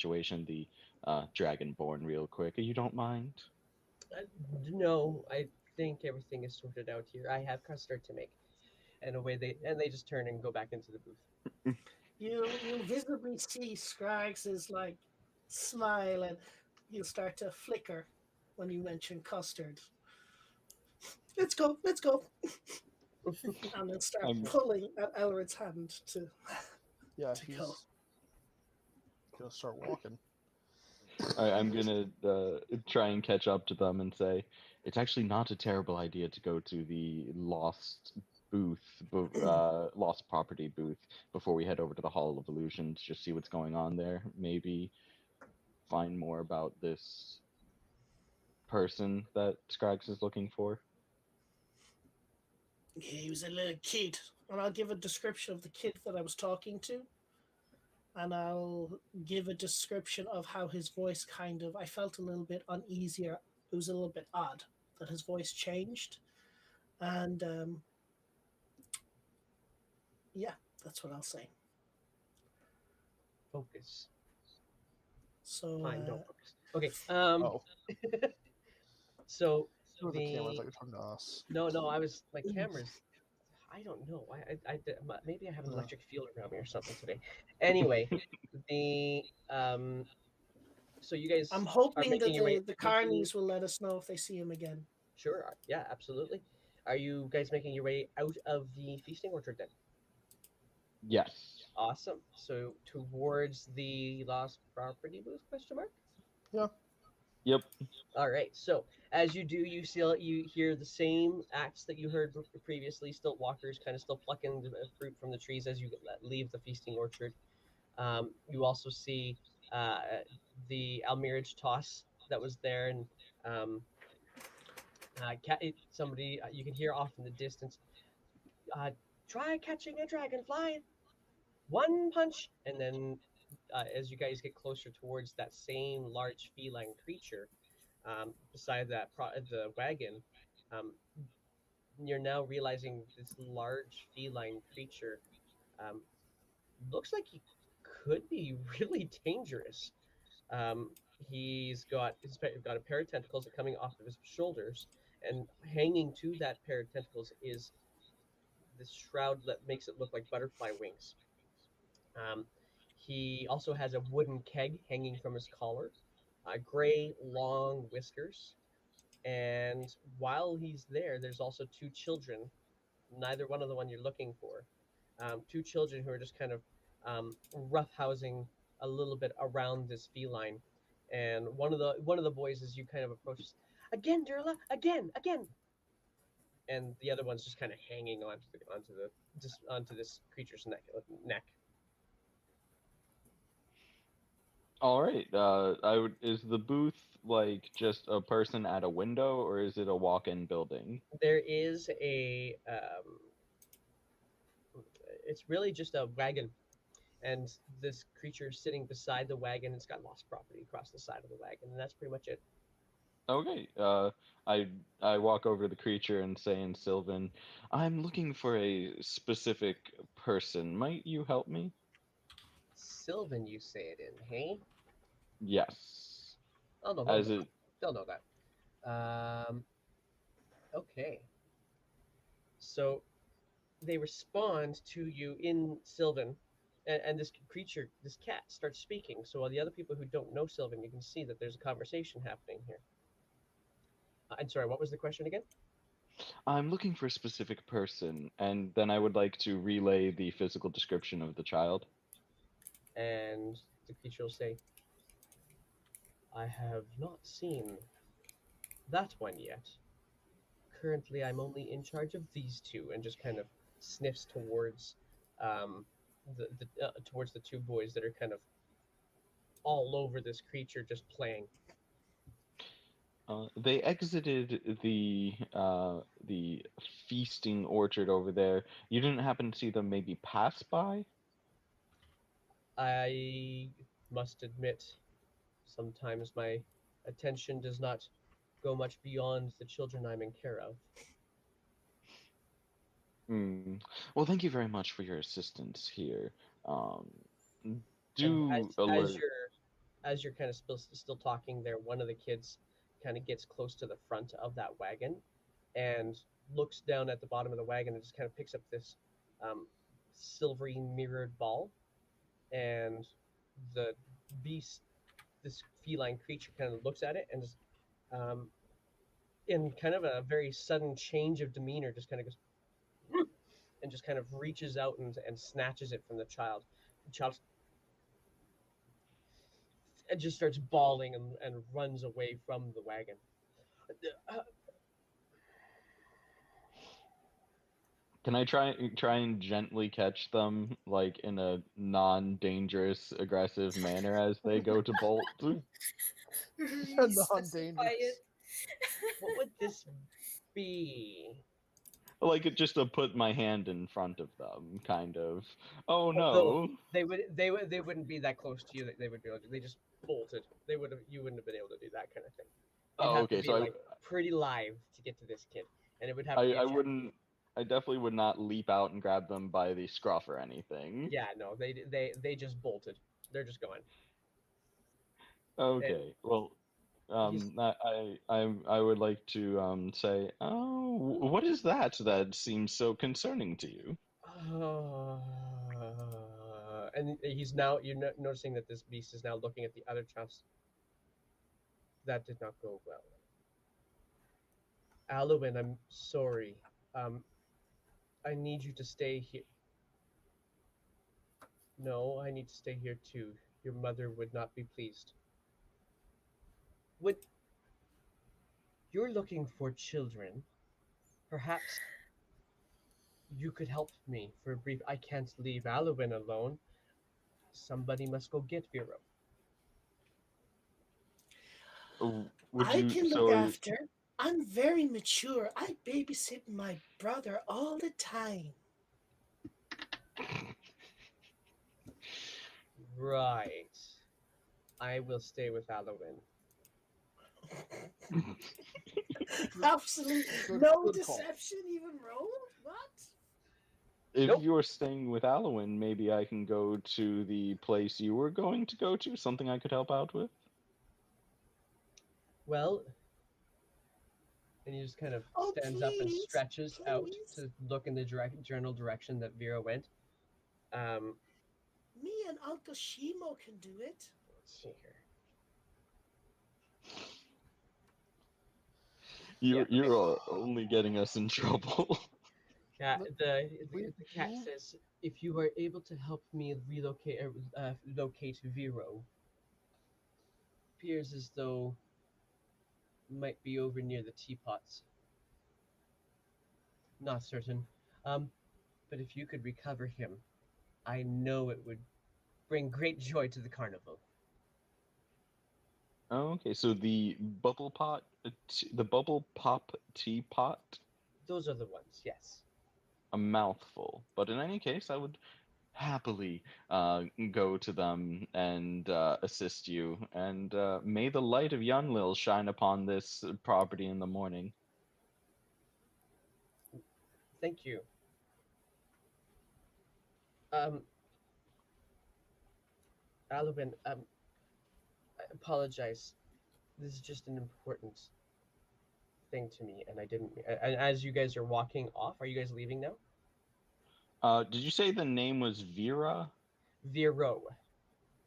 situation, the Dragonborn, real quick. You don't mind? Uh, no, I think everything is sorted out here. I have custard to make, and away they just turn and go back into the booth. You visibly see Scraggs's like smile, and he'll start to flicker when you mention custard. Let's go, and then start I'm pulling at Elred's hand Yeah, to go. he's gonna start walking. I'm gonna try and catch up to them and say it's actually not a terrible idea to go to the lost property booth before we head over to the Hall of Illusions. Just see what's going on there. Maybe find more about this person that Scraggs is looking for. He was a little kid, and I'll give a description of the kid that I was talking to, and I'll give a description of how his voice kind of, I felt a little bit uneasy. It was a little bit odd that his voice changed, and yeah, that's what I'll say. Focus. So Fine, don't focus. Okay. Oh, So it was the camera. I the thought you were talking to us. no, I was my cameras. I don't know. Maybe I have an No. electric field around me or something today. Anyway, the so you guys I'm are hoping making that your way. the carnies will let us know if they see him again. Sure. Yeah, absolutely. Are you guys making your way out of the feasting orchard then? Yes. Awesome. So towards the lost property booth? Question mark. Yeah. Yep. All right. So as you do, you hear the same acts that you heard previously. Still walkers, kind of still plucking the fruit from the trees as you leave the feasting orchard. You also see uh, the almirage toss that was there, and um, somebody you can hear off in the distance. Uh, Try catching a dragonfly. One punch, and then as you guys get closer towards that same large feline creature beside the wagon, um, you're now realizing this large feline creature um, looks like he could be really dangerous. Um, he's got a pair of tentacles coming off of his shoulders, and hanging to that pair of tentacles is this shroud that makes it look like butterfly wings. Um, he also has a wooden keg hanging from his collar, gray long whiskers, and while he's there, there's also two children, neither one of the one you're looking for. Two children who are just kind of roughhousing a little bit around this feline, and one of the boys as you kind of approach, again, Durla, again, and the other one's just kind of hanging onto this creature's neck. All right. Is the booth like just a person at a window, or is it a walk-in building? There is it's really just a wagon, and this creature sitting beside the wagon. It's got lost property across the side of the wagon, and that's pretty much it. Okay. I I walk over to the creature and say in Sylvan, "I'm looking for a specific person. Might you help me?" Sylvan, you say it in, hey? Yes. Oh no, As it they'll know that. Okay, so they respond to you in Sylvan, and this creature, this cat, starts speaking. So while the other people who don't know Sylvan, you can see that there's a conversation happening here. I'm sorry, what was the question again? I'm looking for a specific person, and then I would like to relay the physical description of the child. And the creature will say, I have not seen that one yet. Currently, I'm only in charge of these two, and just kind of sniffs towards um, towards the two boys that are kind of all over this creature, just playing. They exited the feasting orchard over there. You didn't happen to see them maybe pass by? I must admit, sometimes my attention does not go much beyond the children I'm in care of. Hmm. Well, thank you very much for your assistance here. Um, And do as alert. as you're kind of still talking there, one of the kids kind of gets close to the front of that wagon and looks down at the bottom of the wagon and just kind of picks up this um, silvery mirrored ball. And the beast, this feline creature, kind of looks at it and just, um, in kind of a very sudden change of demeanor, just kind of goes and just kind of reaches out and snatches it from the child. The child and just starts bawling and runs away from the wagon. Uh, Can I try and gently catch them, like in a non-dangerous, aggressive manner as they go to bolt? Non-dangerous. what would this be? Like just to put my hand in front of them, kind of. Oh Although no! they wouldn't be that close to you that they would be able to. They just bolted. You wouldn't have been able to do that kind of thing. You'd Oh, have okay. to be So like pretty live to get to this kid, and it would have to I be a I check. wouldn't. I definitely would not leap out and grab them by the scruff or anything. Yeah, no, they just bolted. They're just going. Okay. Well, He's I would like to say, oh, what is that that seems so concerning to you? and he's now noticing that this beast is now looking at the other chest. That did not go well. Alwyn, I'm sorry. Um, I need you to stay here. No, I need to stay here too. Your mother would not be pleased. Would you're looking for children? Perhaps you could help me for a brief. I can't leave Alwyn alone. Somebody must go get Vero. Would I you? can look So, after. I'm very mature. I babysit my brother all the time. Right. I will stay with Alwyn. Absolutely Good- no good call. deception even rolled? What? if Nope. you're staying with Alwyn, maybe I can go to the place you were going to go to. Something I could help out with. Well, and he just kind of Oh, stands up and please, stretches out please. to look in the general direction that Vera went. Me and Uncle Shimo can do it. Let's see here. You're only getting us in trouble. Yeah, the cat yeah. says, if you are able to help me locate Vero, appears as though might be over near the teapots. Not certain. But if you could recover him, I know it would bring great joy to the carnival. Oh, okay, so the the bubble pop teapot, Those are the ones, yes. a mouthful. But in any case, I would happily go to them and assist you. And may the light of Yunlil shine upon this property in the morning. Thank you. Um, Alwyn, I apologize. This is just an important thing to me, and I didn't. And as you guys are walking off, are you guys leaving now? Did you say the name was Vera? Vero.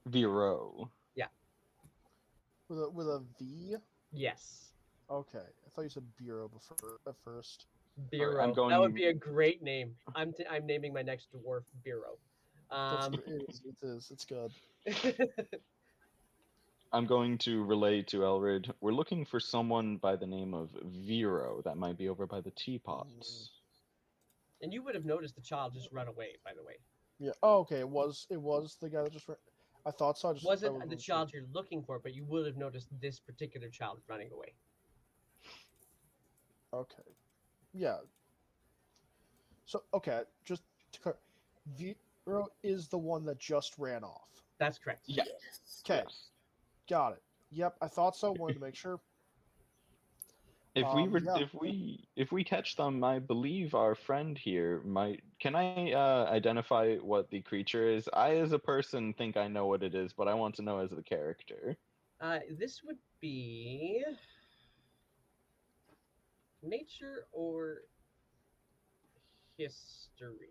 Vero. Yeah. With a V? Yes. Okay. I thought you said bureau before at first. Vero. I'm That would going- be a great name. I'm naming my next dwarf Vero. It is. It's good. I'm going to relay to Elrid. We're looking for someone by the name of Vero that might be over by the teapots. And you would have noticed the child just run away, by the way. Yeah. Oh, okay. It was the guy that just. I thought so. I just Wasn't I the child you're looking for, but you would have noticed this particular child running away. Okay. Yeah. So okay, just to Vero is the one that just ran off. That's correct. Yeah. Okay. Yes. Got it. Yep, I thought so. Wanted to make sure. Yeah. If we catch them, I believe our friend here might. Can I identify what the creature is? I, as a person, think I know what it is, but I want to know as the character. This would be nature or history.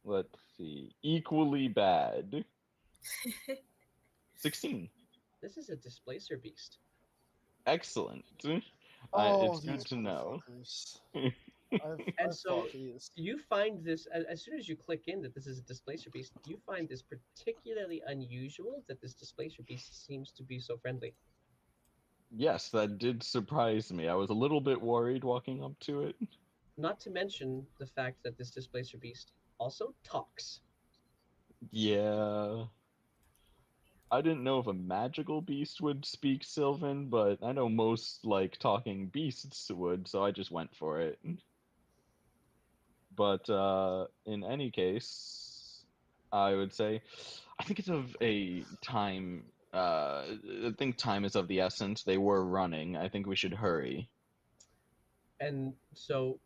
Let's see. Equally bad. 16. This is a displacer beast. Excellent. Oh, It's good these to know. motherfuckers. And I've so fought these. you find this as soon as you click in that this is a displacer beast. You find this particularly unusual that this displacer beast seems to be so friendly. Yes, that did surprise me. I was a little bit worried walking up to it. Not to mention the fact that this displacer beast also talks. Yeah. I didn't know if a magical beast would speak Sylvan, but I know most like talking beasts would, so I just went for it. But in any case, I would say I think it's of a time. I think time is of the essence. They were running. I think we should hurry. And so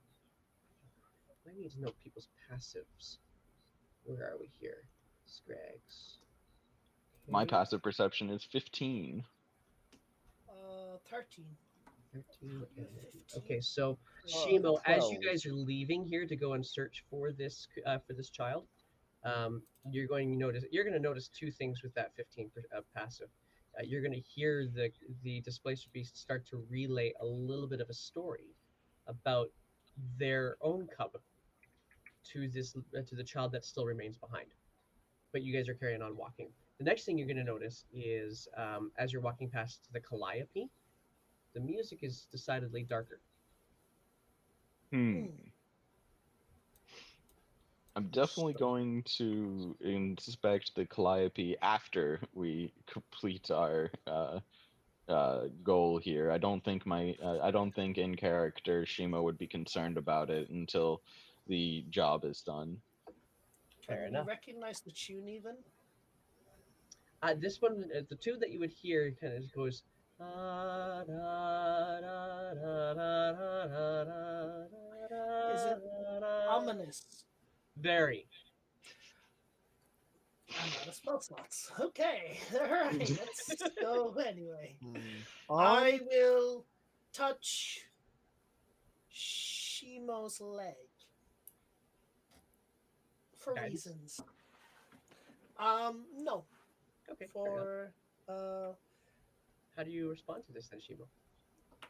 I need to know people's passives. Where are we here? Scrags. My Okay, passive perception is 15. 13. 13 and 15. okay, so Shimo, as you 12. guys are leaving here to go and search for this child, you're going to notice two things with that 15 passive. You're going to hear the displacer beast start to relay a little bit of a story about their own cub to the child that still remains behind. But you guys are carrying on walking. The next thing you're going to notice is as you're walking past the calliope, the music is decidedly darker. Hmm. I'm definitely So- going to inspect the calliope after we complete our goal here. I don't think in character Shima would be concerned about it until the job is done. Fair Can you enough. recognize the tune even? This one, the two that you would hear, kind of goes. "Da, da, da, da, da, da, da, da, Is it da, da." ominous? Very. I'm out of spell slots. Okay, all right, let's go anyway. Um, I will touch Shimo's leg for Guidance? reasons. No, Okay. Fair enough. for How do you respond to this then, Shimo?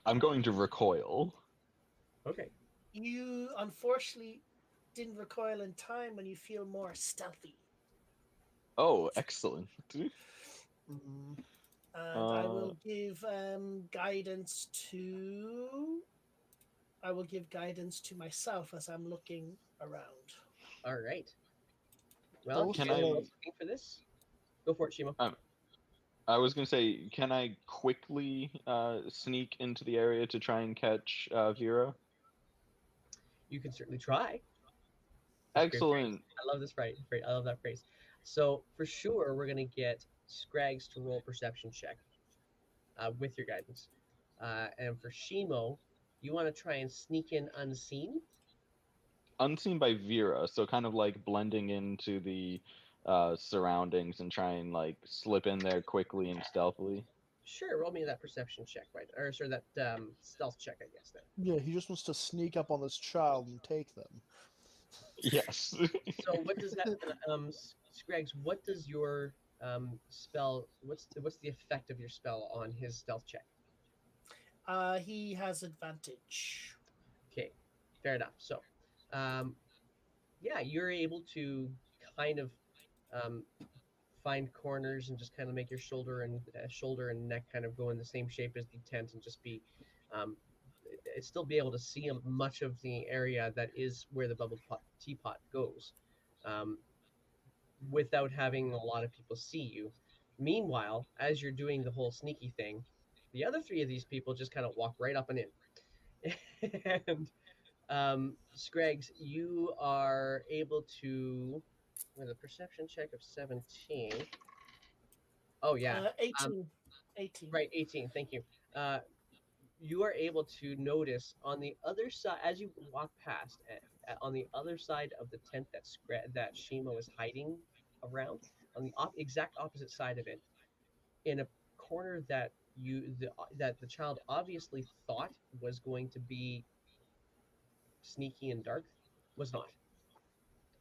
I'm going to recoil. Okay. you unfortunately didn't recoil in time when you feel more stealthy. Oh, excellent. mm, And I will give guidance to. I will give guidance to myself as I'm looking around. All right. Well, Both you Can guys are I- both looking for this. Go for it, Shimo. I was gonna say, can I quickly sneak into the area to try and catch Vera? You can certainly try. That's a great phrase. Excellent. I love this phrase. I love that phrase. So for sure, we're gonna get Scrags to roll perception check with your guidance, and for Shimo, you want to try and sneak in unseen. Unseen by Vera, so kind of like blending into the surroundings and try and like slip in there quickly and stealthily. Sure, roll me that perception check, right? Or sorry, that stealth check, I guess. Then. yeah, he just wants to sneak up on this child and take them. Yes. So what does that, Scrags? What does your spell? What's the effect of your spell on his stealth check? He has advantage. Okay, fair enough. So, yeah, you're able to kind of um, find corners and just kind of make your shoulder and neck kind of go in the same shape as the tent and just be um, still be able to see much of the area that is where the teapot goes without having a lot of people see you. Meanwhile, as you're doing the whole sneaky thing, the other three of these people just kind of walk right up and in. And Scrags, you are able to, with a perception check of 17. Oh, yeah. 18. 18. Right, 18. Thank you. you are able to notice on the other side as you walk past, on the other side of the tent that Shima was hiding around, on the exact opposite side of it, in a corner that the child obviously thought was going to be sneaky and dark, was not.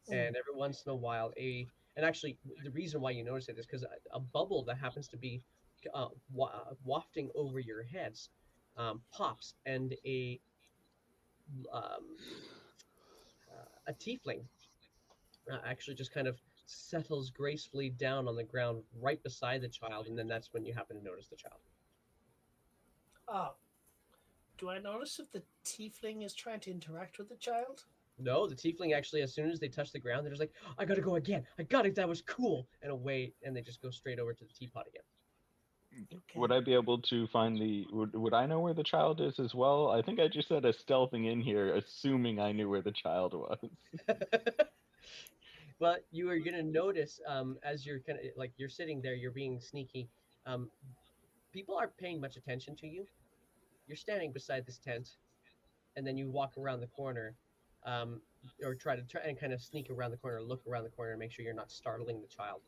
And every once in a while, and actually the reason why you notice it is because a bubble that happens to be wafting over your heads pops, and um, a tiefling actually just kind of settles gracefully down on the ground right beside the child, and then that's when you happen to notice the child. Oh, do I notice if the tiefling is trying to interact with the child? No, the tiefling actually, as soon as they touch the ground, they're just like, "I gotta go again. I got it. That was cool." And away, and they just go straight over to the teapot again. Okay. Would I be able to find the? Would I know where the child is as well? I think I just said a stealthing in here, assuming I knew where the child was. But you are gonna notice as you're kind of like you're sitting there, you're being sneaky. Um, People aren't paying much attention to you. You're standing beside this tent, and then you walk around the corner, um, or try and kind of sneak around the corner, look around the corner, and make sure you're not startling the child.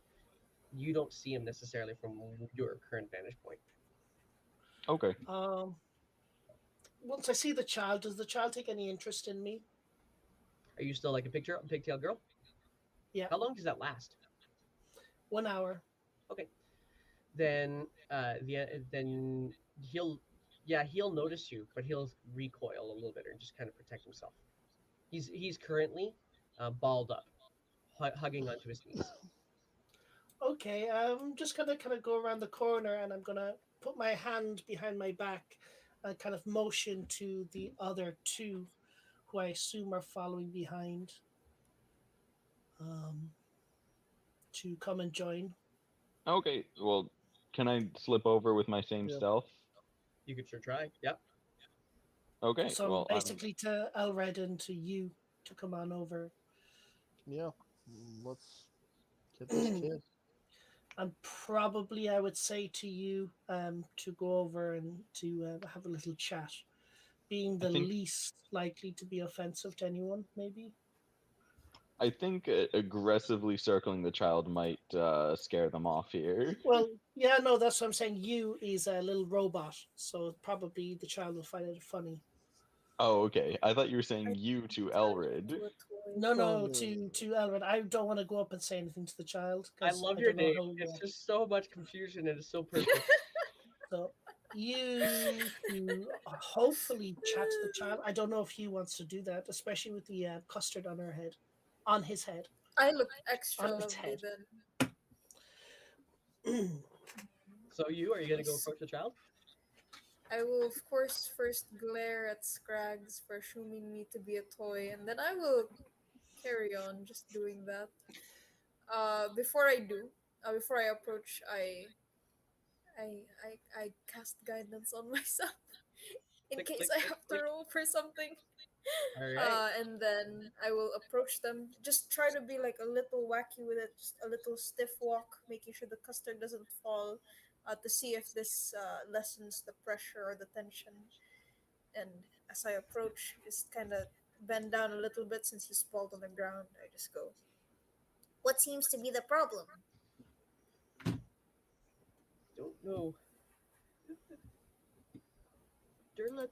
You don't see him necessarily from your current vantage point. Okay. Um, Once I see the child, does the child take any interest in me? Are you still like a pigtail girl? Yeah. How long does that last? 1 hour. Okay, then then he'll he'll notice you, but he'll recoil a little bit and just kind of protect himself. He's currently balled up, hugging onto his knees. Okay, I'm just gonna kind of go around the corner and I'm gonna put my hand behind my back and kind of motion to the other two, who I assume are following behind, um, to come and join. Okay. Well, can I slip over with my same Yeah. stealth? You could sure try. Yep. Okay. So Well, basically, to Elred and to you to come on over. Yeah. Let's get this kid. And probably I would say to you to go over and to have a little chat, being I the think least likely to be offensive to anyone, maybe. aggressively circling the child might scare them off here. Well, yeah, no, that's what I'm saying. You is a little robot, so probably the child will find it funny. Oh, okay. I thought you were I saying you to turned Elrid. into a toy. No, no, Oh. to Elred. I don't want to go up and say anything to the child I because love I your don't know name. how you It's are. just so much confusion and it's so perfect. So you to hopefully chat to the child. I don't know if he wants to do that, especially with the custard on her head, on his head, I look extra on its lovely head. then. So are you gonna go Yes. approach the child? I will, of course, first glare at Scrags for assuming me to be a toy, and then I will carry on just doing that. Before I do, before I approach, I cast guidance on myself in Click, case click, I click, have to click. roll for something. All right. And then I will approach them. Just try to be like a little wacky with it, just a little stiff walk, making sure the custard doesn't fall, to see if this lessens the pressure or the tension. And as I approach, just kind of bend down a little bit since he's sprawled on the ground. I just go, "What seems to be the problem?" Don't know. Derla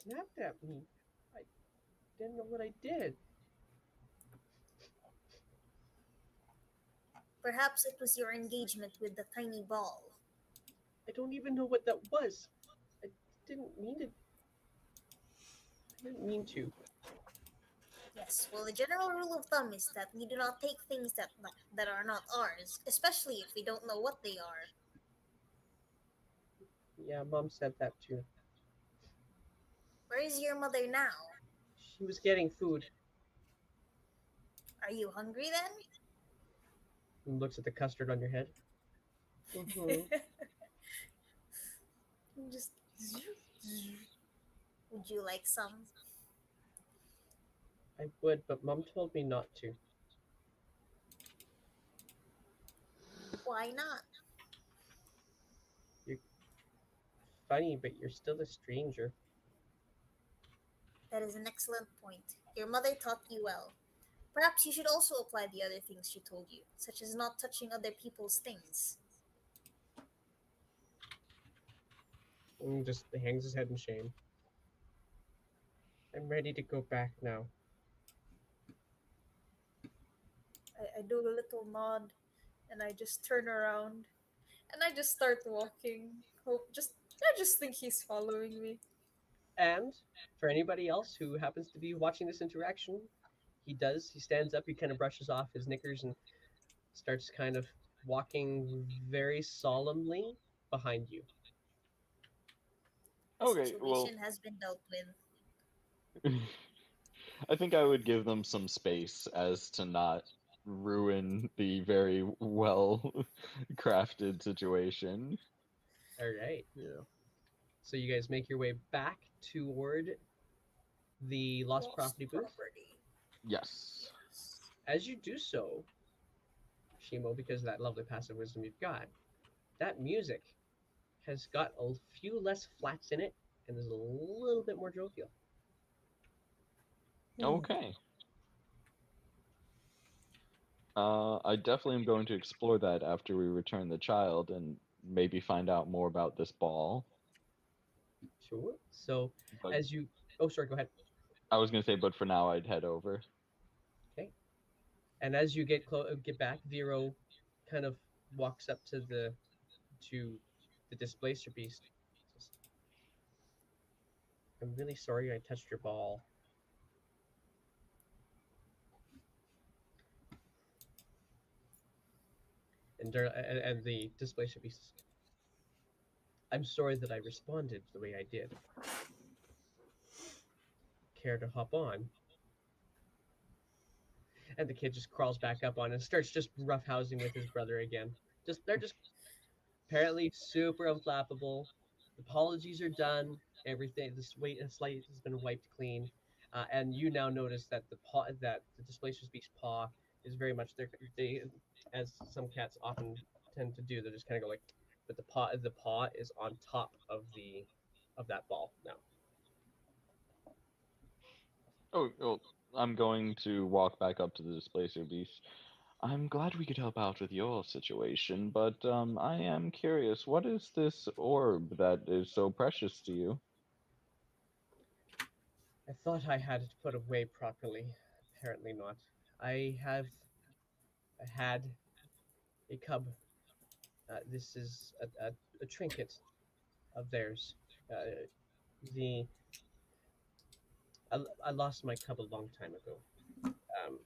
snapped at me. I didn't know what I did. Perhaps it was your engagement with the tiny ball. I don't even know what that was. I didn't mean to. I didn't mean to. Yes, well, the general rule of thumb is that we do not take things that are not ours, especially if we don't know what they are. Yeah, Mom said that too. Where is your mother now? She was getting food Are you hungry then? and looks at the custard on your head. Mm-hmm. Just would you like some? I would, but Mom told me not to. Why not? funny, but you're still a stranger. That is an excellent point. Your mother taught you well. Perhaps you should also apply the other things she told you, such as not touching other people's things. And just hangs his head in shame. I'm ready to go back now. I do a little nod and I just turn around and I just start walking. I just think he's following me. And for anybody else who happens to be watching this interaction, he stands up, he kind of brushes off his knickers and starts kind of walking very solemnly behind you. The Okay, well, situation has been dealt with. I think I would give them some space as to not ruin the very well crafted situation. All right. Yeah. So you guys make your way back toward the lost Lost property booth. property. Yes. Yes. As you do so, Shimo, because of that lovely passive wisdom you've got, that music has got a few less flats in it and is a little bit more jovial. Okay. I definitely am going to explore that after we return the child and maybe find out more about this ball. Sure. So But as you, oh, sorry, go ahead. I was going to say, but for now, I'd head over. Okay. And as you get back, Vero kind of walks up to the displacer beast. Says, I'm really sorry I touched your ball. And the displacer beast says, I'm sorry that I responded the way I did. Care to hop on? And the kid just crawls back up on and starts just roughhousing with his brother again. They're just apparently super unflappable. Apologies are done. Everything, this slate has been wiped clean, and you now notice that the displacer beast's paw is very much they, as some cats often tend to do. They just kind of go like, but the paw is on top of that ball now. Oh, well, I'm going to walk back up to the displacer beast. I'm glad we could help out with your situation, but I am curious, what is this orb that is so precious to you? I thought I had it put away properly. Apparently not. I have had a cub. This is a trinket of theirs. Uh, the I lost my cub a long time ago. Um,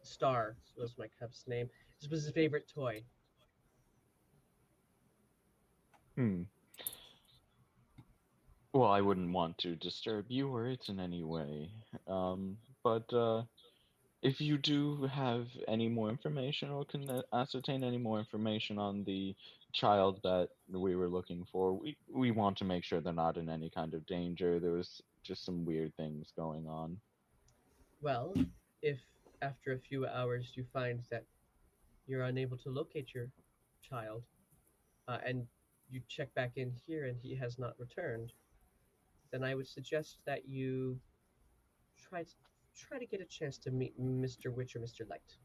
Star was my cub's name. This was his favorite toy. Hmm. Well, I wouldn't want to disturb you or it in any way. But if you do have any more information or can ascertain any more information on the child that we were looking for, we want to make sure they're not in any kind of danger. There was just some weird things going on. Well, if after a few hours you find that you're unable to locate your child, and you check back in here and he has not returned, then I would suggest that you try to try to get a chance to meet Mr. Witch or Mr. Light.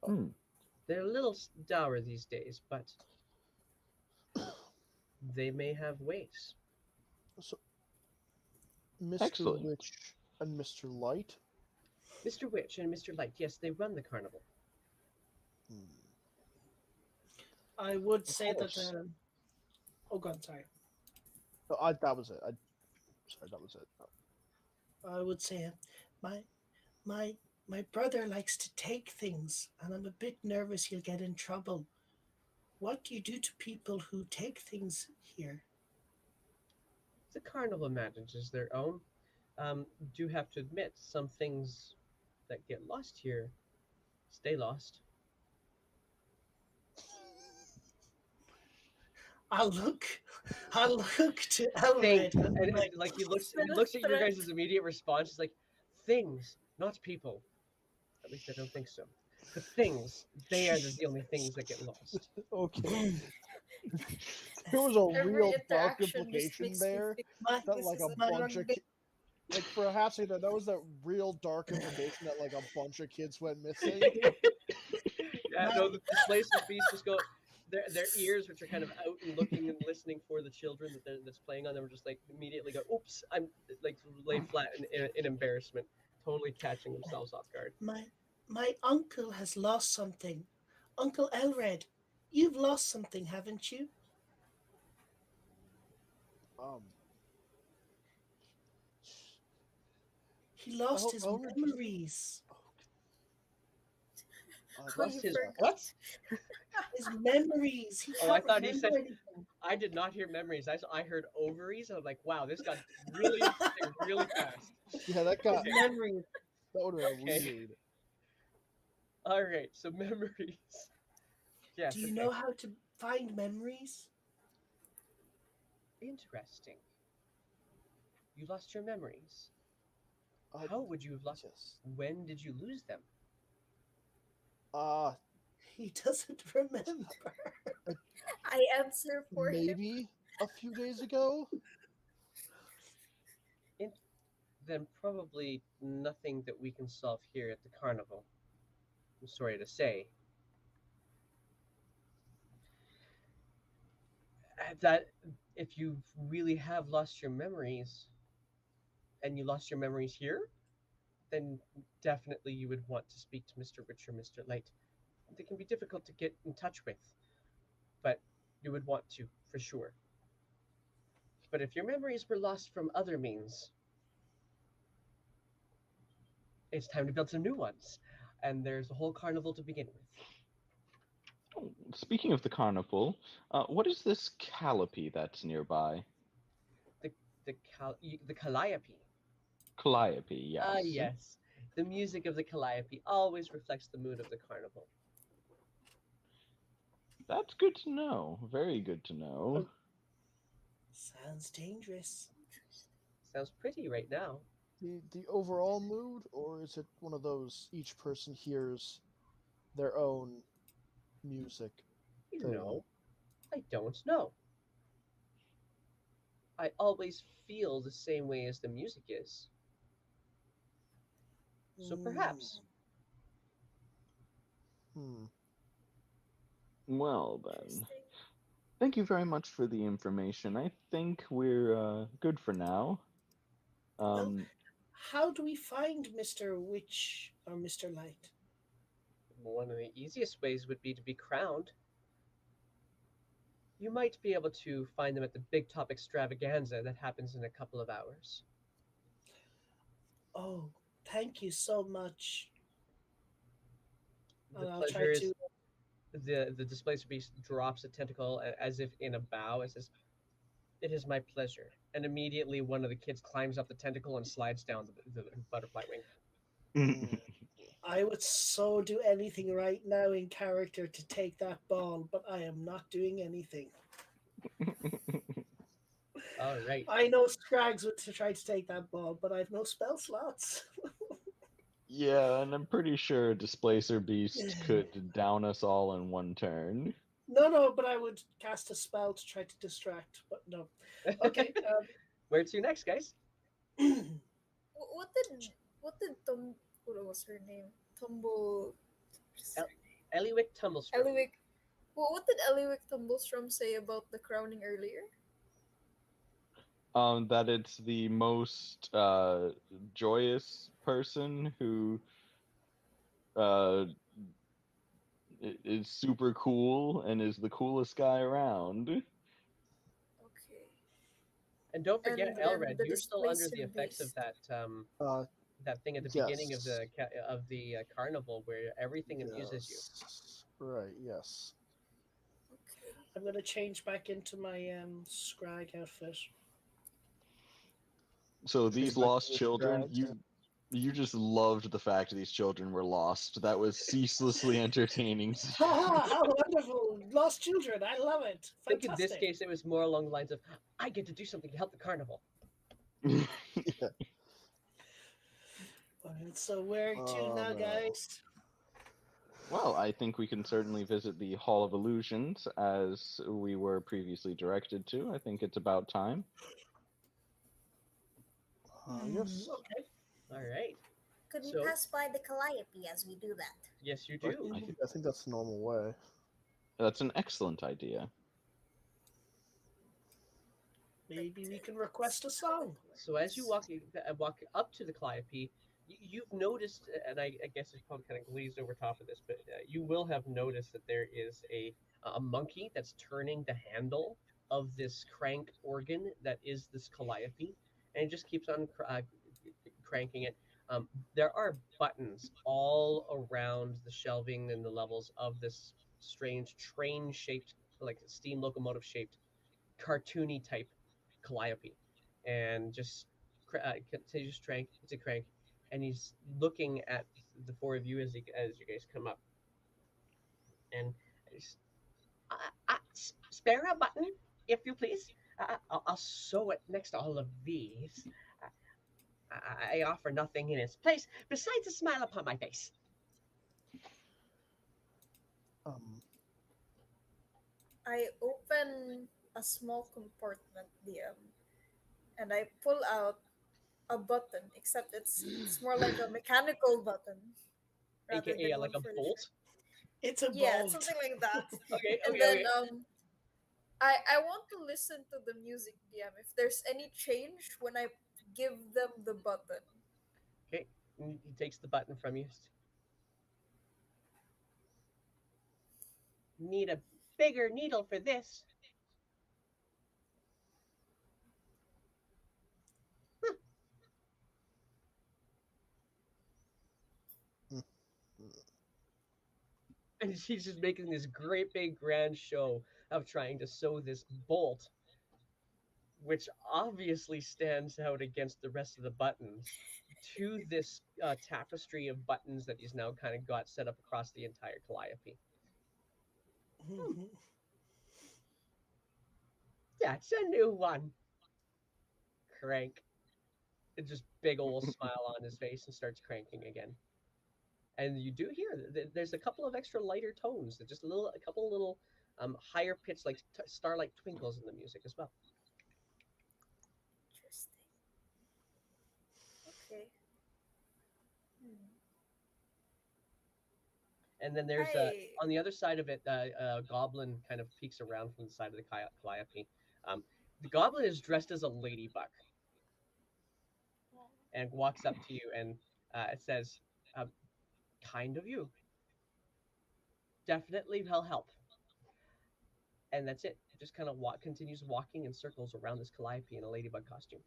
Hmm. They're a little dour these days, but they may have ways. So, Mr. Excellent. Witch and Mr. Light. Mr. Witch and Mr. Light, yes, they run the carnival. Hmm. I would say that. course. Oh God, sorry. No, that was it. Sorry, that was it. I would say, my my my brother likes to take things, and I'm a bit nervous he'll get in trouble. What do you do to people who take things here? The carnival manages their own. Do have to admit, some things that get lost here stay lost. I'll look, I'll look to Thing, Elred and and like, like It's he been a looks at your threat. guys' immediate response. He's like, things, not people. At least I don't think so. The things, they are the only things that get lost. Okay. there was a Every real dark interaction just implication makes me there think My, that this like is a a bunch of rugby. like for a half second that was that real dark implication that like a bunch of kids went missing. Yeah, no, the displacer beasts just go. Their ears, which are kind of out and looking and listening for the children that's playing on them, are just like immediately go, "Oops!" I'm like lay flat in embarrassment, totally catching themselves off guard. my uncle has lost something. Uncle Elred, you've lost something, haven't you? Um, He lost his Elred just memories. Oh, What's you his forgot. what? His memories. He Oh, I can't thought he remember said. anything. I did not hear memories. I heard ovaries. I'm like, wow, this got really interesting really fast. yeah, that got His memories. that would have been Okay. weird. All right, so memories. Yes. Do you Okay. know how to find memories? Interesting. You lost your memories. Uh, How would you have lost? yes. When did you lose them? He doesn't remember. I answer for him. Maybe a few days ago. Then probably nothing that we can solve here at the carnival. I'm sorry to say. That if you really have lost your memories and you lost your memories here, then definitely you would want to speak to Mr. Rich or Mr. Light. They can be difficult to get in touch with, but you would want to for sure. But if your memories were lost from other means, it's time to build some new ones. And there's a whole carnival to begin with. Oh, speaking of the carnival, what is this Calliope that's nearby? The Calliope. Calliope, yes. Ah, yes. The music of the Calliope always reflects the mood of the carnival. That's good to know. Very good to know. Sounds dangerous. Sounds pretty right now. The overall mood, or is it one of those each person hears their own music You thing? know, I don't know. I always feel the same way as the music is. So perhaps. Well then, Interesting. thank you very much for the information. I think we're good for now. Well, how do we find Mr. Witch or Mr. Light? One of the easiest ways would be to be crowned. You might be able to find them at the Big Top Extravaganza that happens in a couple of hours. Oh, thank you so much. The And I'll pleasure try is to. the displacer beast drops a tentacle as if in a bow and says, "It is my pleasure." And immediately one of the kids climbs up the tentacle and slides down the butterfly wing. I would so do anything right now in character to take that ball, but I am not doing anything. All right. I know Scrags would try to take that ball, but I have no spell slots. Yeah, and I'm pretty sure Displacer Beast could down us all in one turn. No, but I would cast a spell to try to distract, but no. Okay. Where to next, guys? What did what was her name? Tumble. Eliwick Tumblestrom. Eliwick. What did Eliwick Tumblestrom say about the crowning earlier? That it's the most joyous person who is super cool and is the coolest guy around. Okay. And don't forget, And Elred, the you're still under the displacer effects of beast. that thing at the beginning of Yes. the carnival where everything amuses you. Right. Yes. Okay. I'm going to change back into my Scrag outfit. So these back to lost your children, Scrags. you just loved the fact these children were lost. That was ceaselessly entertaining. How wonderful! Lost children, I love it. I think in this Fantastic. case it was more along the lines of, I get to do something to help the carnival. Alright, so where to Oh, now, no. guys? Well, I think we can certainly visit the Hall of Illusions as we were previously directed to. I think it's about time. Yes. Okay. All right. Could we So pass by the Calliope as we do that? yes, you I do. I think, think I think that's the normal way. that's an excellent idea. Maybe we can request a song. So as you walk up to the Calliope, you've noticed, and I guess it's probably kind of glazed over top of this, but you will have noticed that there is a monkey that's turning the handle of this crank organ that is this Calliope, and it just keeps on cranking it. There are buttons all around the shelving and the levels of this strange train-shaped, like steam locomotive-shaped, cartoony type Calliope, and just continues to crank, and he's looking at the four of you as you guys come up, and he's, spare a button, if you please. I'll sew it next to all of these. I offer nothing in its place besides a smile upon my face. Um, I open a small compartment, DM, and I pull out a button, except it's more like a mechanical button rather than AKA one like a for the bolt. It's a Yeah, bolt. something like that. Okay, And okay, then okay. I want to listen to the music, DM, if there's any change when I give them the button. Okay, and he takes the button from you. Need a bigger needle for this. mm, mm. And she's just making this great big grand show of trying to sew this bolt, which obviously stands out against the rest of the buttons, to this tapestry of buttons that he's now kind of got set up across the entire Calliope. That's a new one. Crank. And just big old smile on his face and starts cranking again. And you do hear there's a couple of extra lighter tones, just a couple of little higher pitched, like starlight twinkles in the music as well. Interesting. Okay. Hmm. And then there's I on the other side of it, a goblin kind of peeks around from the side of the Calliope. The goblin is dressed as a ladybug and walks up to you, and it says, um, "Kind of you. Definitely will help." And that's it. Just kind of continues walking in circles around this Calliope in a ladybug costume.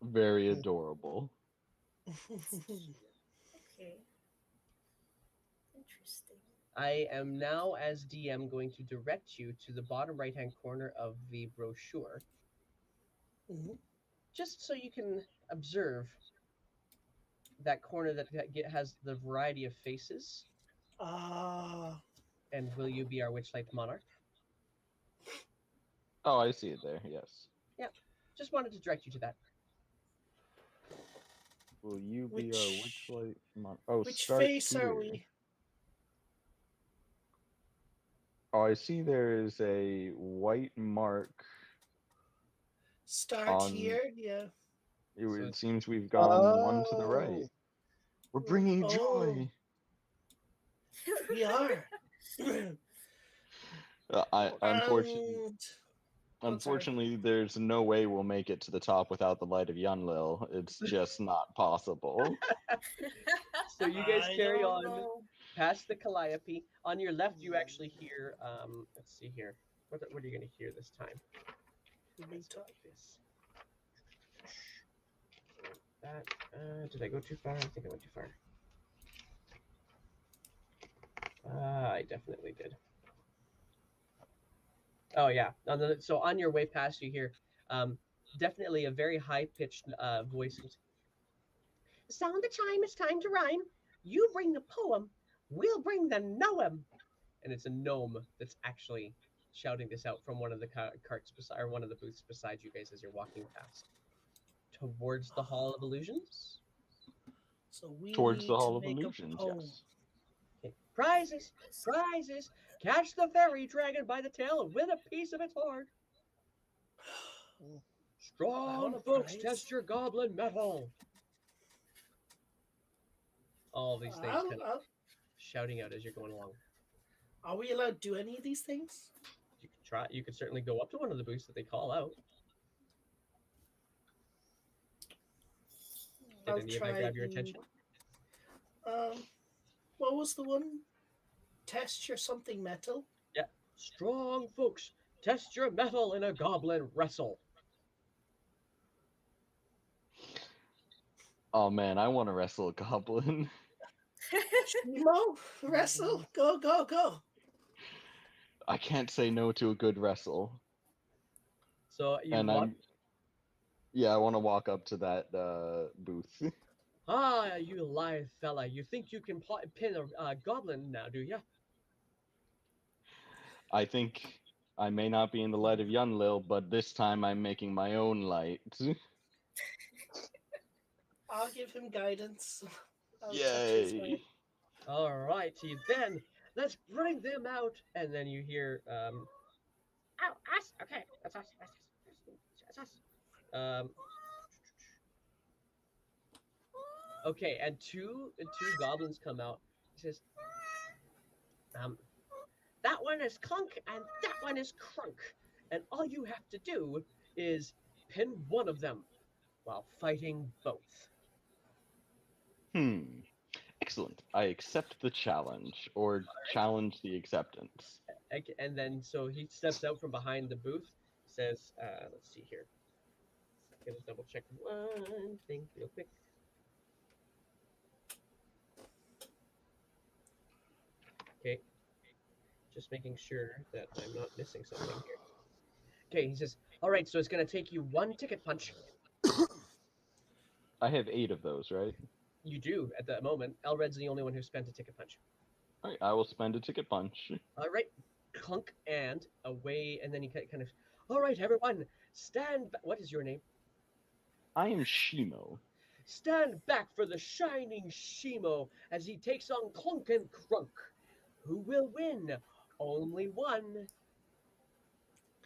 Very adorable. It's cute. Okay. Interesting. I am now, as DM, going to direct you to the bottom right hand corner of the brochure, Mhm. just so you can observe that corner that has the variety of faces. Ah, And will you be our Witchlight Monarch? Oh, I see it there. Yes. Yeah, just wanted to direct you to that. Will you be our which Witchlight Oh, which start face here. are we? Oh, I see there is a white mark Start on. here, yeah. It seems we've gone one to the right. Oh, We're bringing Oh, joy. we are. I unfortunately, And oh, sorry. unfortunately, there's no way we'll make it to the top without the light of Yunlil. It's just not possible. So you guys I carry don't on know. past the Calliope. On your left, you actually hear. Let's see here. What are you going to hear this time? Let's go like this. That. Did I go too far? I think I went too far. I definitely did. Oh yeah. So on your way past, you hear definitely a very high pitched voice. Sound the chime, it's time to rhyme. You bring the poem, we'll bring the noem. And it's a gnome that's actually shouting this out from one of the carts beside, or one of the booths beside you guys as you're walking past towards the Hall of Illusions. So we Towards need the to Hall of make a Illusions, poem. yes. Prizes! Prizes! Catch the fairy dragon by the tail and win a piece of its hoard. want Strong a folks, prize. test your goblin metal. All these things I'll- kind of I'll- shouting out as you're going along. Are we allowed to do any of these things? You could try. You could certainly go up to one of the booths that they call out. Did I'll any of that try grab your the- attention? What was the one? Test your something metal. Strong folks, test your metal in a goblin wrestle. Oh man, I want to wrestle a goblin. Mo, wrestle, go, go, go. I can't say no to a good wrestle. So you And walk. I want to walk up to that booth. Ah, you lithe fella! You think you can pin a goblin now, do ya? I think I may not be in the light of Yunlil, but this time I'm making my own light. I'll give him guidance. I'll touch his Yay! way. All righty then. Let's bring them out. And then you hear, oh, us. Okay, that's us. That's us. Okay, and two goblins come out. He says, that one is Clunk and that one is Crunk. And all you have to do is pin one of them while fighting both. Excellent. I accept the challenge, or challenge the acceptance. And then so he steps out from behind the booth, says, let's see here. Gonna double check one thing real quick. Okay. Just making sure that I'm not missing something here. Okay, he says, all right, so it's gonna take you one ticket punch. I have 8 of those, right? You do at that moment. Elred's the only one who spent a ticket punch. All right, I will spend a ticket punch. All right, clunk and away, and then he kind of. All right, everyone, stand back. What is your name? I am Shimo. Stand back for the shining Shimo as he takes on Clunk and Crunk. Who will win? Only one.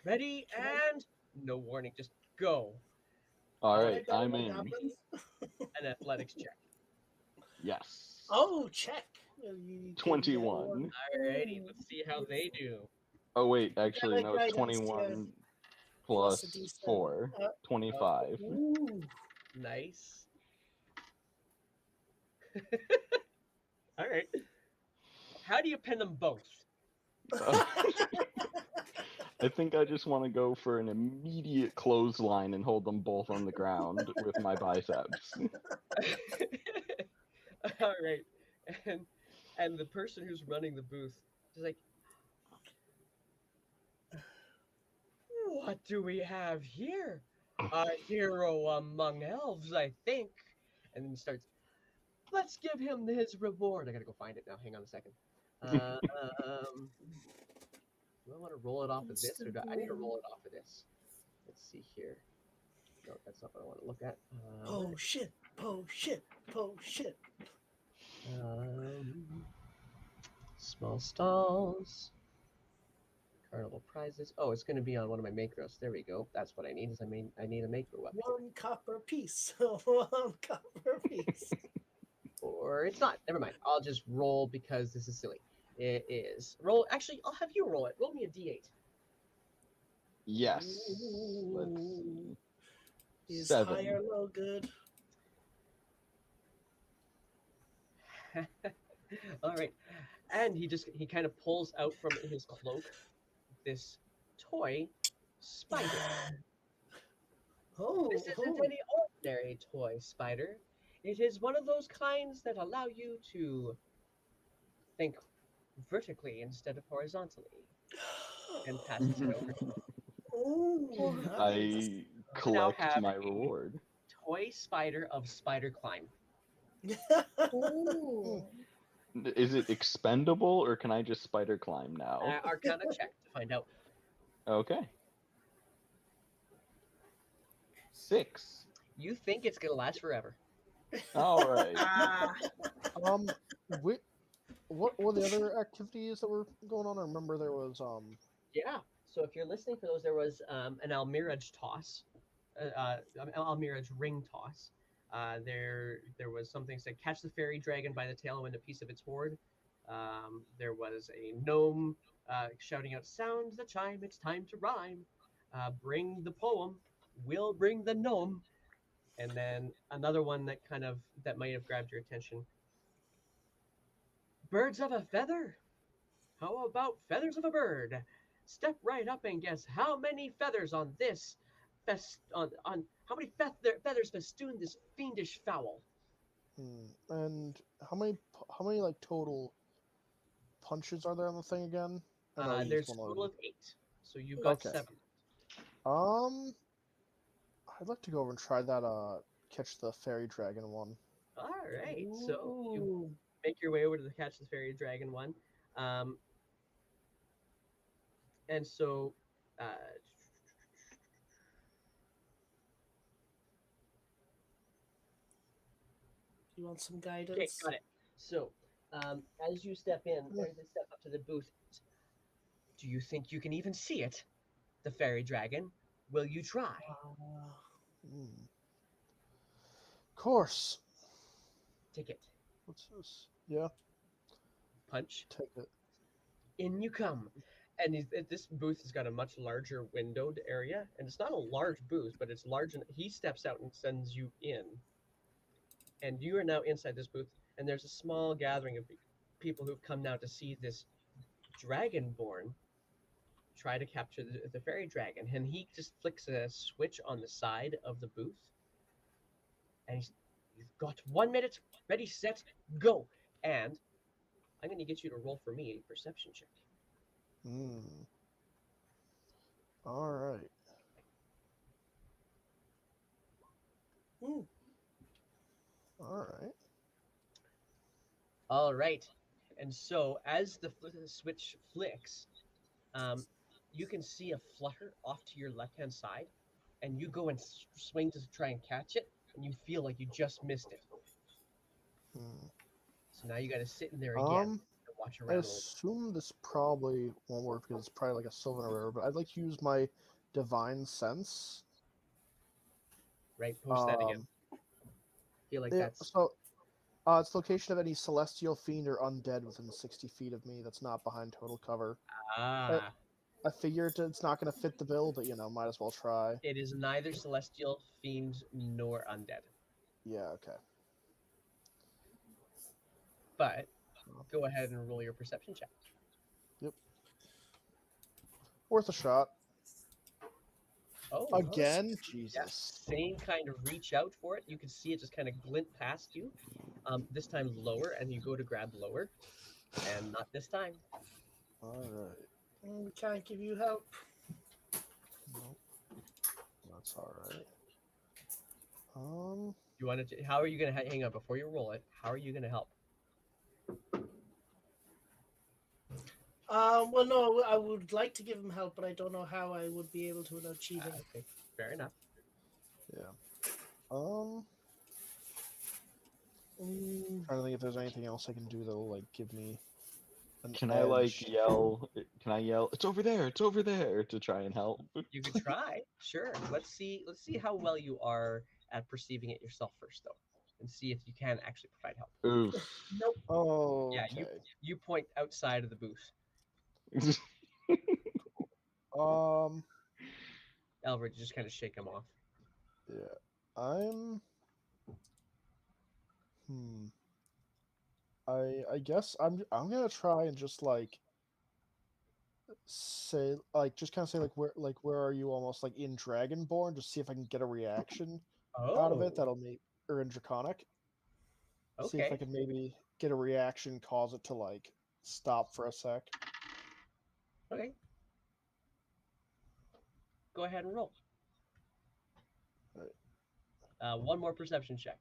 Ready and no warning, just go. All Can I right, bet I'm what in. happens? An athletics check. Yes. Oh, check. You give me that 21. one. Alrighty, let's see how they do. Oh wait, actually like no, it's guidance, 21 Plus a plus D7. 4. 25. Ooh. Nice. All right. How do you pin them both? I think I just want to go for an immediate clothesline and hold them both on the ground with my biceps. All right, and the person who's running the booth is like, what do we have here? A hero among elves, I think. And then he starts, let's give him his reward. I gotta go find it now. Hang on a second. Do I want to roll it off of this, or do I need to roll it off of this? Let's see here. No, that's not what I want to look at. Oh shit! Oh shit! Oh shit! Small stalls. Carnival prizes. Oh, it's going to be on one of my macros. There we go. That's what I need. I need a macro weapon. 1 copper piece. 1 copper piece. Or it's not. Never mind. I'll just roll because this is silly. It is roll. Actually, I'll have you roll it. Roll me a d8. Yes. Let's see. Is 7. high or low good? All right. And he kind of pulls out from his cloak this toy spider. Oh, This isn't any ordinary toy spider. It is one of those kinds that allow you to think vertically instead of horizontally. And passes it over. Oh, nice. I collect have my a- reward. Toy spider of spider climb. Ooh. Is it expendable or can I just spider climb now? Arcana check to find out. Okay. 6. You think it's gonna last forever? All right. Ah. Wi- what were the other activities that were going on? I remember there was Yeah. So if you're listening for those, there was an almirage toss, almirage ring toss. There was something said catch the fairy dragon by the tail and win a piece of its hoard. There was a gnome shouting out, "Sound the chime! It's time to rhyme. Bring the poem. We'll bring the gnome." And then another one that might have grabbed your attention. Birds of a feather. How about feathers of a bird? Step right up and guess how many feathers on this on how many feathers festoon this fiendish fowl? and how many like total punches are there on the thing again? I know you used There's one a total already. of 8, so you've got Okay. 7. Um, I'd like to go over and try that catch the fairy dragon one. All right, so you Ooh. make your way over to the catch the fairy dragon one, um, and so. Uh, You want some okay, guidance? got it. So, as you step in, Yeah. as you step up to the booth, do you think you can even see it? The fairy dragon. Will you try? Hmm. Of course. Ticket. What's this? Yeah, Punch. take it. In you come. And this booth has got a much larger windowed area, and it's not a large booth, but it's large. And he steps out and sends you in, and you are now inside this booth. And there's a small gathering of people who've come now to see this dragonborn try to capture the fairy dragon. And he just flicks a switch on the side of the booth, and you've got 1 minute. Ready, set, go. And I'm going to get you to roll for me a perception check. Hmm. All right. Ooh. All right. All right. And so as the switch flicks, um, you can see a flutter off to your left-hand side, and you go and swing to try and catch it, and you feel like you just missed it. Hmm. So now you got to sit in there again and watch I around a little. assume this probably won't work because it's probably like a silver rare, but I'd like to use my divine sense. Right? Post that again. Feel like that's So, it's location of any celestial fiend or undead within 60 feet of me that's not behind total cover. ah. I figured it's not going to fit the bill, but might as well try. It is neither celestial, fiend, nor undead. Yeah, okay. But go ahead and roll your perception check. Yep. Worth a shot. Oh, Again? yeah, Jesus. same kind of reach out for it. You can see it just kind of glint past you. This time lower, and you go to grab lower, and not this time. All right. We can't give you help. Nope. That's all right. You want to? How are you gonna hang on before you roll it? How are you gonna help? Well, no, I would like to give him help, but I don't know how I would be able to without cheating. Okay, fair enough. Yeah. Trying to think if there's anything else I can do that'll like give me an Can I like edge. yell? Can I yell? It's over there! It's over there! To try and help. You could try. Sure. Let's see. Let's see how well you are at perceiving it yourself first, though, and see if you can actually provide help. Oof. Nope. Oh, Yeah, okay. you point outside of the booth. Um, Alfred, just kind of shake him off. yeah. I'm. Hmm. I guess I'm gonna try and just like say just kind of say where are you almost like in Dragonborn, just see if I can get a reaction out of it Oh, that'll make or in Draconic. See if I okay. can maybe get a reaction, cause it to like stop for a sec. Okay. Go ahead and roll. Right. One more perception check.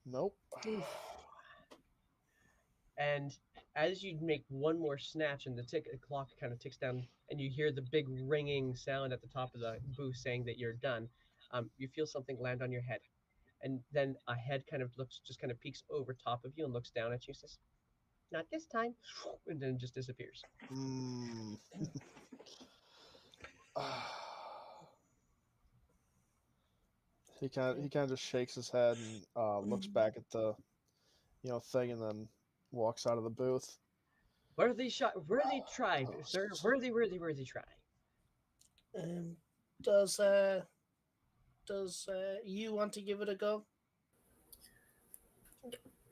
Nope. And as you make one more snatch and the clock kind of ticks down and you hear the big ringing sound at the top of the booth saying that you're done, you feel something land on your head. And then a head kind of peeks over top of you and looks down at you and says, not this time, and then just disappears. Hmm. He kind of just shakes his head and looks back at the thing, and then walks out of the booth. Worthy tribe, sir. Worthy try. Um, does you want to give it a go?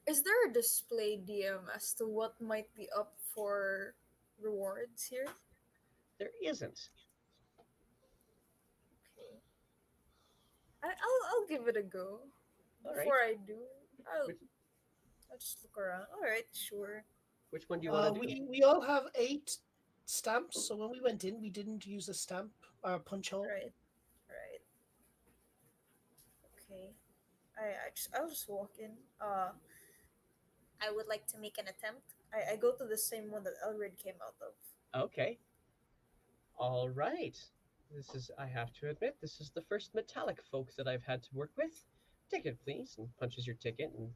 Is there a display DM as to what might be up for rewards here? There isn't. Okay. I'll give it a go. All right. Before I do, I'll Which, I'll just look around. All right, sure. which one do you want to do? We all have 8 stamps, so when we went in, we didn't use a stamp or punch hole. Right, right. Okay. I'll just walk in. I would like to make an attempt. I go to the same one that Elred came out of. Okay. All right. I have to admit, this is the first metallic folk that I've had to work with. Ticket, please. And punches your ticket, and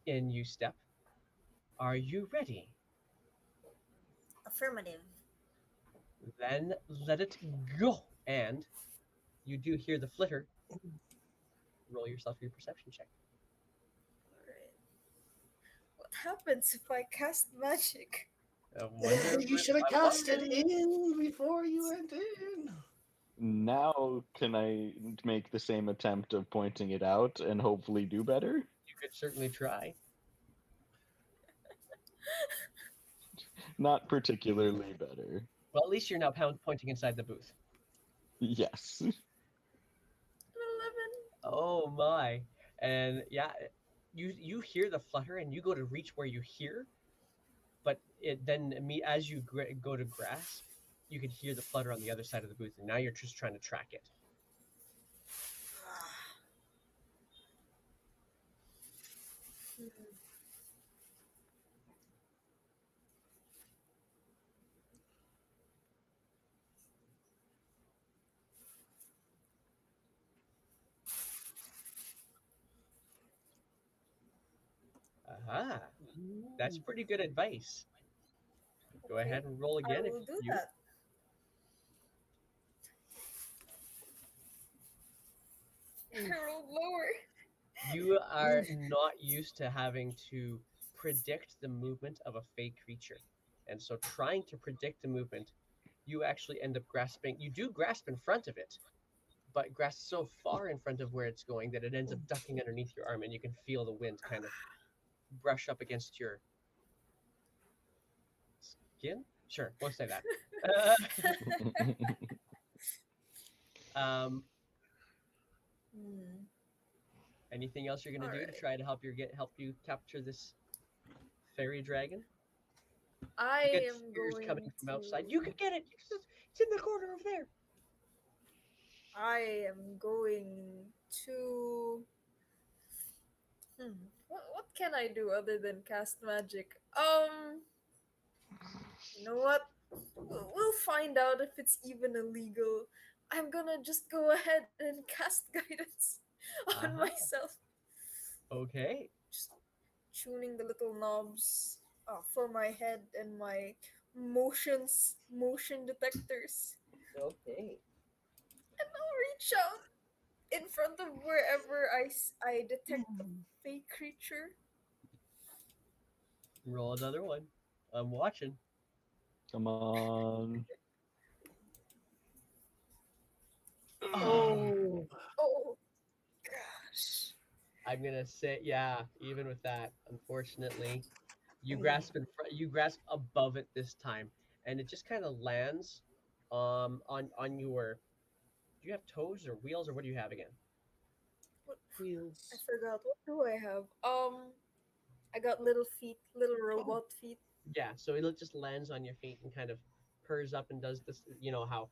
in you step. Are you ready? Affirmative. Then let it go. And you do hear the flitter. Roll yourself your perception check. Alright. What happens if I cast magic? You should have cast it in before you went in. Now, can I make the same attempt of pointing it out and hopefully do better? You could certainly try. Not particularly better. Well, at least you're now pointing inside the booth. Yes. 11. Oh my. And yeah, you hear the flutter and you go to reach where you hear, but as you go to grasp, you can hear the flutter on the other side of the booth, and now you're just trying to track it. Aha. That's pretty good advice. Go Okay. ahead and roll I again. will do that. I rolled lower. You are not used to having to predict the movement of a fey creature. And so trying to predict the movement, you actually end up grasping. You do grasp in front of it, but grasp so far in front of where it's going that it ends up ducking underneath your arm, and you can feel the wind kind of brush up against your skin. Sure, we'll say that. Anything else you're gonna do to try to help you capture this fairy dragon? I You get am spears going coming from to... outside. You can get it. It's in the corner over there. I am going to... What can I do other than cast magic? You know what? We'll find out if it's even illegal. I'm gonna just go ahead and cast guidance on myself. Okay. Just tuning the little knobs for my head and my motion detectors. Okay. And I'll reach out in front of wherever I detect a fake creature. Roll another one. I'm watching. Come on. Oh, Gosh. I'm gonna say, yeah. Even with that, unfortunately, you grasp you grasp above it this time, and it just kind of lands, on your. Do you have toes or wheels, or what do you have again? wheels. I forgot. What do I have? I got little feet, little robot feet. Yeah, so it just lands on your feet and kind of purrs up and does this. You know how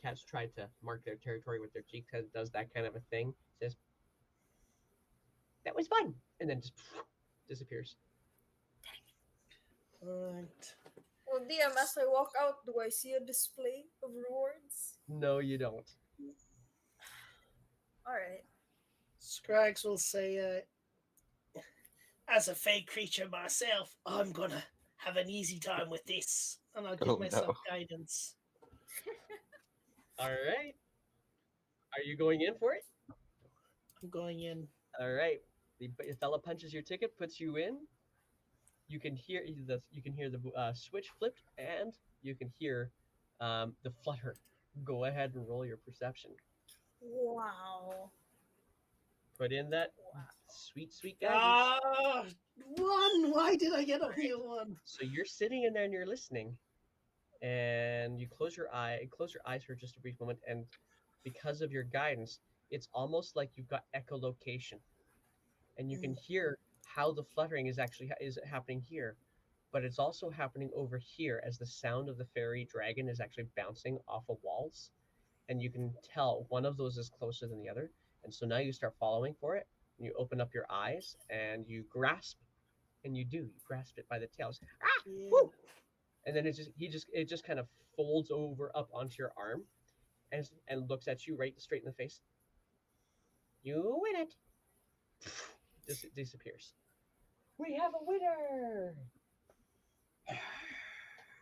cats try to mark their territory with their cheeks, and does that kind of a thing. Says, "That was fun," and then just disappears. Right. Well, DM, as I walk out, do I see a display of rewards? No, you don't. Alright. Scrags will say, as a fey creature myself, I'm gonna have an easy time with this, and I'll give Oh, myself no. guidance. All right. Are you going in for it? I'm going in. All right. The fella punches your ticket, puts you in. You can hear the switch flipped, and you can hear the flutter. Go ahead and roll your perception. Wow. Put in that Wow. sweet guidance. Ah, one. Why did I get only a one? So you're sitting in there and you're listening, and you close your eyes for just a brief moment, and because of your guidance, it's almost like you've got echolocation, and you can hear how the fluttering is happening here, but it's also happening over here as the sound of the fairy dragon is actually bouncing off of walls, and you can tell one of those is closer than the other, and so now you start following for it, and you open up your eyes and you grasp, and you grasp it by the tails. Ah, Yeah. woo! And then it just kind of folds over up onto your arm, and looks at you right straight in the face. You win it. Disappears. We have a winner.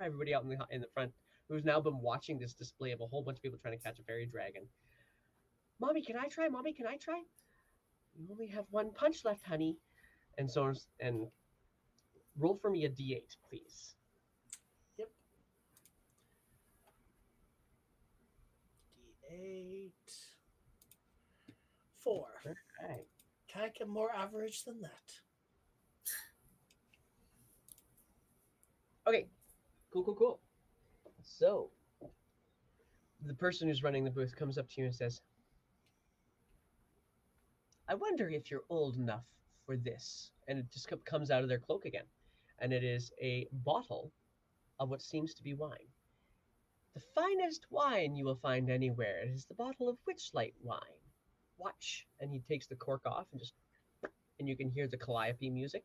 Everybody out in the front, who's now been watching this display of a whole bunch of people trying to catch a fairy dragon. Mommy, can I try? Mommy, can I try? You only have one punch left, honey. And roll for me a d8, please. Yep. D8. 4. All right. Can't get more average than that. Okay. Cool. So, the person who's running the booth comes up to you and says, I wonder if you're old enough for this. And it just comes out of their cloak again. And it is a bottle of what seems to be wine. The finest wine you will find anywhere is the bottle of Witchlight wine. Watch. And he takes the cork off and you can hear the calliope music.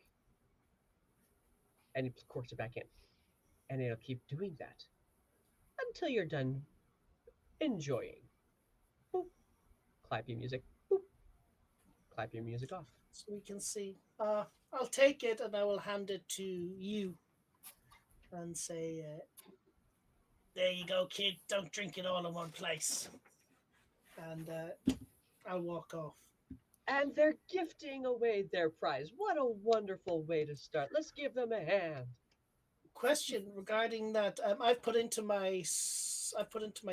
And he corks it back in. And it'll keep doing that until you're done enjoying. Boop. Clap your music. Boop. Clap your music off. So we can see. I'll take it and I will hand it to you and say, there you go, kid. Don't drink it all in one place. And I'll walk off. And they're gifting away their prize. What a wonderful way to start. Let's give them a hand. Question regarding that. I've put into my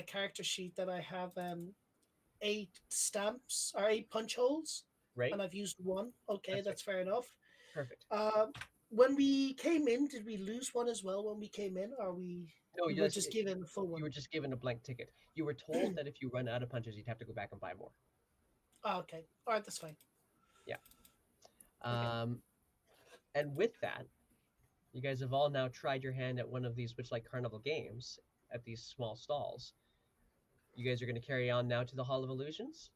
character sheet that I have 8 stamps or 8 punch holes, Right? and I've used one. Okay, That's that's fair enough. Perfect. When we came in, did we lose one as well when we came in? Or we were just given a full one? You were just given a blank ticket. You were told that if you run out of punches, you'd have to go back and buy more. Oh, okay. All right, that's fine. Yeah. Okay. And with that, you guys have all now tried your hand at one of these Witchlight Carnival games at these small stalls. You guys are going to carry on now to the Hall of Illusions?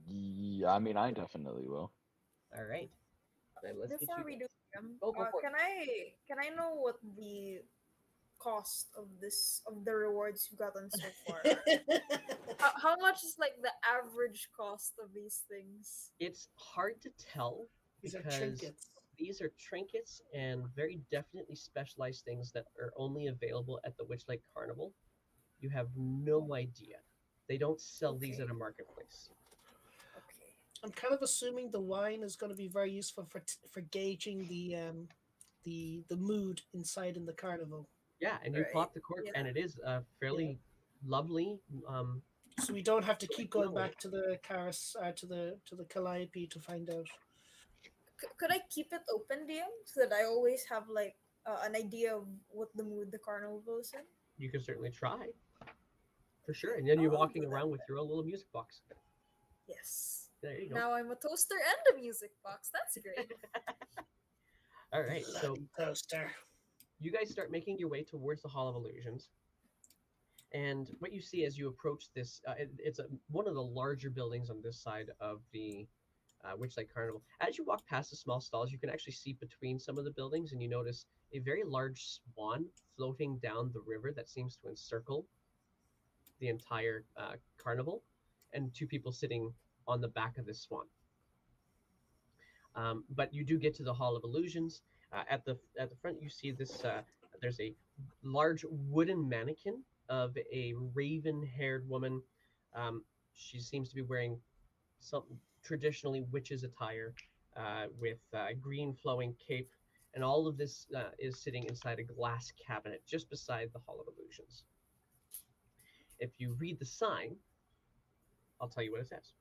Yeah, I mean, I definitely will. All right. Then let's get Before you we guys. do, Go for it. can I know what the cost of the rewards you've gotten so far? How much is like the average cost of these things? It's hard to tell These are because trinkets. these are trinkets and very definitely specialized things that are only available at the Witchlight Carnival. You have no idea. They don't sell these Okay. at a marketplace. Okay. I'm kind of assuming the wine is going to be very useful for gauging the mood inside in the carnival. Yeah, and you Right. pop the cork, Yeah. and it is fairly lovely. So we don't have to keep going No. back to the to the calliope to find out. Could I keep it open, DM, so that I always have like an idea of what the mood the carnival is in? You can certainly try, for sure. And then you're I'll walking do that around with your own little music box. Yes. There you go. Now I'm a toaster and a music box. That's great. All right, so Bloody toaster. you guys start making your way towards the Hall of Illusions. And what you see as you approach this, it's one of the larger buildings on this side of the Witchlight Carnival. As you walk past the small stalls, you can actually see between some of the buildings, and you notice a very large swan floating down the river that seems to encircle the entire carnival, and 2 people sitting on the back of this swan. But you do get to the Hall of Illusions, At the front, you see this. There's a large wooden mannequin of a raven-haired woman. She seems to be wearing some traditionally witches attire, with green flowing cape, and all of this is sitting inside a glass cabinet just beside the Hall of Illusions. If you read the sign, I'll tell you what it says.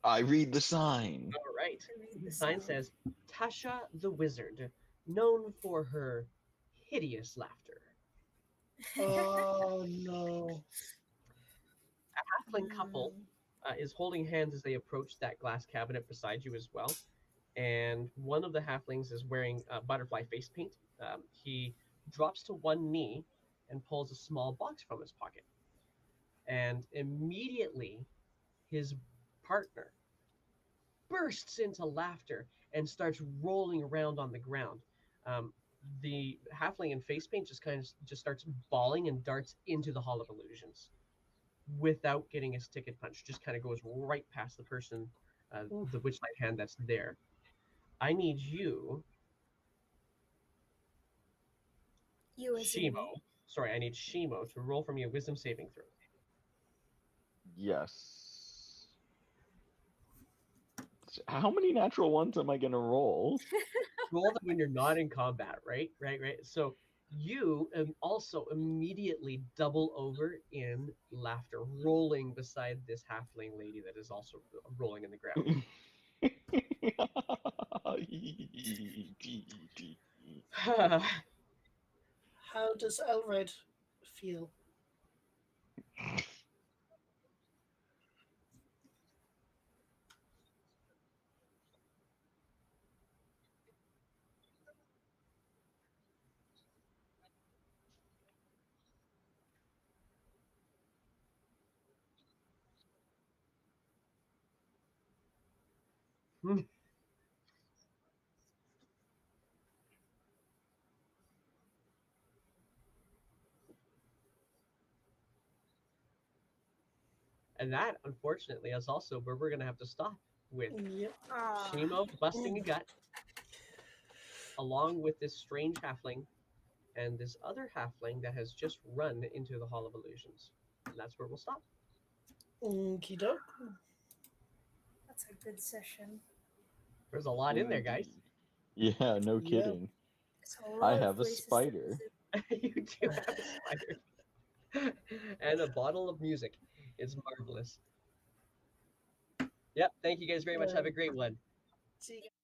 I read the sign. All right. I read The the sign sign. says Tasha the Wizard, known for her hideous laughter. Oh no. Halfling couple is holding hands as they approach that glass cabinet beside you as well. And one of the halflings is wearing butterfly face paint. He drops to one knee and pulls a small box from his pocket. And immediately, his partner bursts into laughter and starts rolling around on the ground. Um, the halfling in face paint just starts bawling and darts into the Hall of Illusions without getting his ticket punched. Just kind of goes right past the person, the Witchlight hand that's there. I need you, You as in Shimo. me. Sorry, I need Shimo to roll for me a wisdom saving throw. Yes. How many natural ones am I gonna roll? Roll them when you're not in combat, right? Right. So you also immediately double over in laughter, rolling beside this halfling lady that is also rolling in the ground. How does Elred feel? And that, unfortunately, is also where we're going to have to stop with Yep. Shimo busting a gut, along with this strange halfling and this other halfling that has just run into the Hall of Illusions. And that's where we'll stop. Okie doke. That's a good session. There's a lot in there, guys. Yeah, no Yeah. kidding. It's a lot I of have a places to spider. visit. You do have a spider. And a bottle of music. It's marvelous. Yep, thank you guys very much. Have a great one. See you guys.